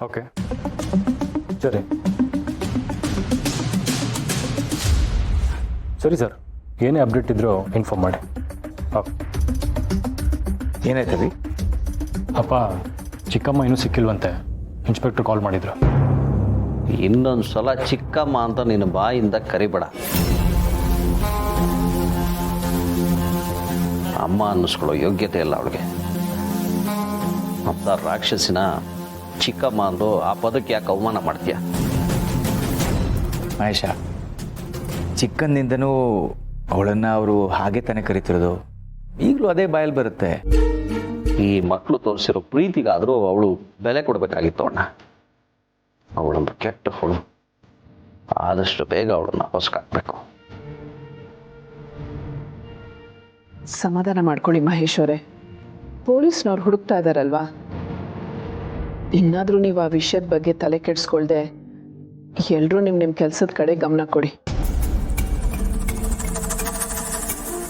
Okay ಸರಿ ಸರಿ sir, ಏನೇ ಅಪ್ಡೇಟ್ ಇದ್ರೂ ಇನ್ಫಾರ್ಮ್ ಮಾಡಿ. ಓಕೆ. ಏನಾಯ್ತು ರೀ? ಅಪ್ಪ, ಚಿಕ್ಕಮ್ಮ ಇನ್ನೂ ಸಿಕ್ಕಿಲ್ವಂತೆ. ಇನ್ಸ್ಪೆಕ್ಟರ್ ಕಾಲ್ ಮಾಡಿದ್ರು. ಇನ್ನೊಂದು ಸಲ ಚಿಕ್ಕಮ್ಮ ಅಂತ ನಿನ್ನ ಬಾಯಿಂದ ಕರಿಬೇಡ. ಅಮ್ಮ ಅನ್ನಿಸ್ಕೊಳ್ಳೋ ಯೋಗ್ಯತೆ ಇಲ್ಲ ಅವಳಿಗೆ. ಅಂತ ರಾಕ್ಷಸಿನ ಚಿಕ್ಕಮ್ಮ ಅಂದು ಆ ಪದಕ್ಕೆ ಯಾಕೆ ಅವಮಾನ ಮಾಡ್ತೀಯ? ಮಹೇಶ, ಚಿಕ್ಕಂದಿಂದನೂ ಅವಳನ್ನು ಅವರು ಹಾಗೆ ತಾನೇ ಕರಿತಿರೋದು. ಈಗಲೂ ಅದೇ ಬಾಯಲ್ಲಿ ಬರುತ್ತೆ. ಈ ಮಕ್ಕಳು ತೋರಿಸಿರೋ ಪ್ರೀತಿಗಾದರೂ ಅವಳು ಬೆಲೆ ಕೊಡಬೇಕಾಗಿತ್ತು ಅಣ್ಣ. ಅವಳೊಂದು ಕೆಟ್ಟ ಹುಳು. ಆದಷ್ಟು ಬೇಗ ಅವಳನ್ನು ಹೊಸಕಾಕ್ಬೇಕು. ಸಮಾಧಾನ ಮಾಡ್ಕೊಳ್ಳಿ ಮಹೇಶ್ ಅವರೇ, ಪೊಲೀಸ್ನವ್ರು ಹುಡುಕ್ತಾ ಇದ್ದಾರಲ್ವಾ. ಇನ್ನಾದರೂ ನೀವು ಆ ವಿಷಯದ ಬಗ್ಗೆ ತಲೆ ಕೆಡಿಸ್ಕೊಳ್ದೆ ಎಲ್ಲರೂ ನಿಮ್ಮ ಕೆಲಸದ ಕಡೆ ಗಮನ ಕೊಡಿ.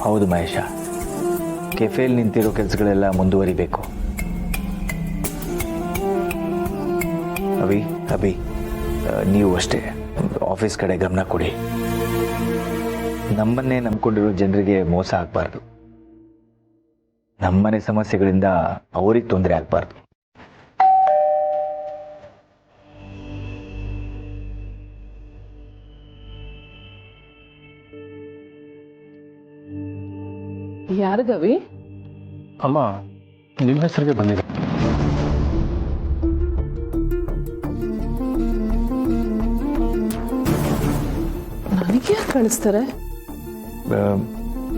ಹೌದು ಮಹೇಶ, ಕೆಫೆಯಲ್ಲಿ ನಿಂತಿರೋ ಕೆಲಸಗಳೆಲ್ಲ ಮುಂದುವರಿಬೇಕು. ಅಭಿ, ನೀವು ಅಷ್ಟೇ ಆಫೀಸ್ ಕಡೆ ಗಮನ ಕೊಡಿ. ನಮ್ಮನ್ನೇ ನಂಬ್ಕೊಂಡಿರೋ ಜನರಿಗೆ ಮೋಸ ಆಗಬಾರ್ದು. ನಮ್ಮನೆ ಸಮಸ್ಯೆಗಳಿಂದ ಅವ್ರಿಗೆ ತೊಂದರೆ ಆಗಬಾರ್ದು. ಯಾರಿಗವಿ? ಅಮ್ಮ, ನಿಮ್ಮ ಹೆಸರಿಗೆ ಬಂದಿದೆ. ನನಗೆ ಯಾಕೆ ಕಳಿಸ್ತಾರೆ?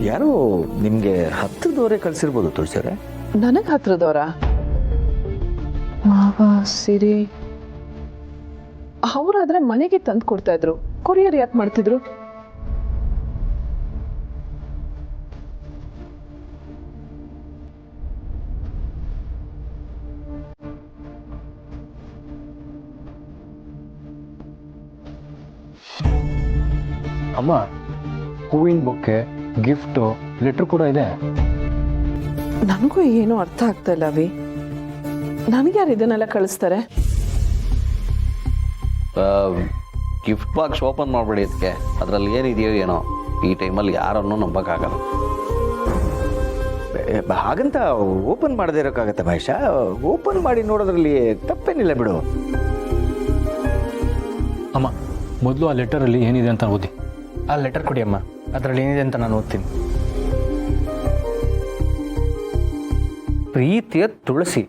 ಯಾರೋ ನಿಮಗೆ ಹತ್ತಿರದವರೇ ಕಳಿಸಿರ್ಬೋದು ತುಳಸಿಯವರೇ. ನನಗೆ ಹತ್ರದವರ? ಮಾವ, ಸಿರಿ ಅವರಾದ್ರೆ ಮನೆಗೆ ತಂದು ಕೊಡ್ತಾ ಇದ್ರು. ಕೊರಿಯರ್ ಯಾಕೆ ಮಾಡ್ತಿದ್ರು? ಅಮ್ಮ, ಹೂವಿನ ಬೊಕ್ಕೆ, ಗಿಫ್ಟು, ಲೆಟ್ರ್ ಕೂಡ ಇದೆ. ನನಗೂ ಏನೂ ಅರ್ಥ ಆಗ್ತಾ ಇಲ್ಲ ಅವಿ. ನನಗ್ಯಾರು ಇದನ್ನೆಲ್ಲ ಕಳಿಸ್ತಾರೆ? ಗಿಫ್ಟ್ ಬಾಕ್ಸ್ ಓಪನ್ ಮಾಡಬೇಡಿ. ಇದಕ್ಕೆ ಅದರಲ್ಲಿ ಏನಿದೆಯೋ ಏನೋ. ಈ ಟೈಮಲ್ಲಿ ಯಾರನ್ನೂ ನಂಬಕ್ಕಾಗಲ್ಲ. ಹಾಗಂತ ಓಪನ್ ಮಾಡದೇ ಇರೋಕ್ಕಾಗತ್ತೆ ಮಹೇಶ. ಓಪನ್ ಮಾಡಿ ನೋಡೋದ್ರಲ್ಲಿ ತಪ್ಪೇನಿಲ್ಲ ಬಿಡು. ಅಮ್ಮ, ಮೊದಲು ಆ ಲೆಟರಲ್ಲಿ ಏನಿದೆ ಅಂತ ಓದಿ. ಆ ಲೆಟರ್ ಕೊಡಿ ಅಮ್ಮ, ಅದರಲ್ಲಿ ಏನಿದೆ ಅಂತ ನಾನು ಓದ್ತೀನಿ. ಪ್ರೀತಿಯ ತುಳಸಿ.